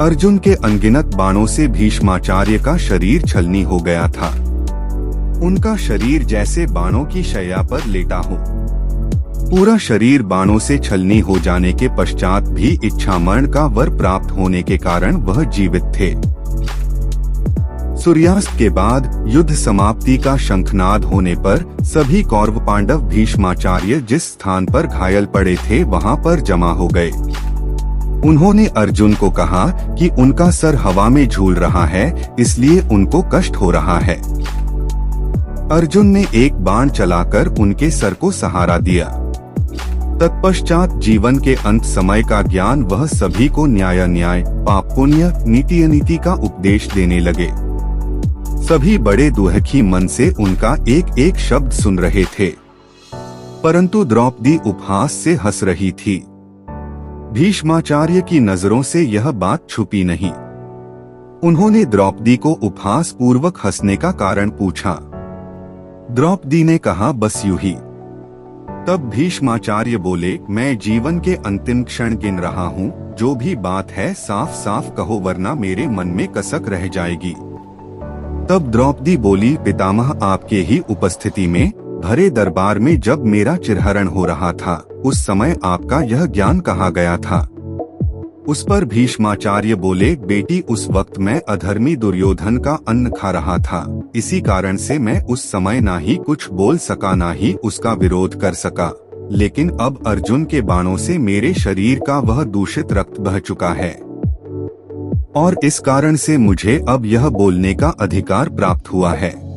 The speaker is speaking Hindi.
अर्जुन के अनगिनत बाणों से भीष्माचार्य का शरीर छलनी हो गया था। उनका शरीर जैसे बाणों की शैया पर लेटा हो। पूरा शरीर बाणों से छलनी हो जाने के पश्चात भी इच्छा मरण का वर प्राप्त होने के कारण वह जीवित थे। सूर्यास्त के बाद युद्ध समाप्ति का शंखनाद होने पर सभी कौरव पांडव भीष्माचार्य जिस स्थान पर घायल पड़े थे वहां पर जमा हो गए। उन्होंने अर्जुन को कहा कि उनका सर हवा में झूल रहा है, इसलिए उनको कष्ट हो रहा है। अर्जुन ने एक बाण चलाकर उनके सर को सहारा दिया। तत्पश्चात जीवन के अंत समय का ज्ञान वह सभी को न्याय न्याय, पाप पुण्य, नीति अनीति का उपदेश देने लगे। सभी बड़े दुखी मन से उनका एक एक शब्द सुन रहे थे, परंतु द्रौपदी उपहास से हंस रही थी। भीष्माचार्य की नजरों से यह बात छुपी नहीं। उन्होंने द्रौपदी को उपहास पूर्वक हंसने का कारण पूछा। द्रौपदी ने कहा, बस यूं ही। तब भीष्माचार्य बोले, मैं जीवन के अंतिम क्षण गिन रहा हूँ, जो भी बात है साफ साफ कहो वरना मेरे मन में कसक रह जाएगी। तब द्रौपदी बोली, पितामह आपके ही उपस्थिति में भरे दरबार में जब मेरा चिरहरण हो रहा था, उस समय आपका यह ज्ञान कहाँ गया था? उस पर भीष्माचार्य बोले, बेटी उस वक्त मैं अधर्मी दुर्योधन का अन्न खा रहा था, इसी कारण से मैं उस समय ना ही कुछ बोल सका ना ही उसका विरोध कर सका। लेकिन अब अर्जुन के बाणों से मेरे शरीर का वह दूषित रक्त बह चुका है और इस कारण से मुझे अब यह बोलने का अधिकार प्राप्त हुआ है।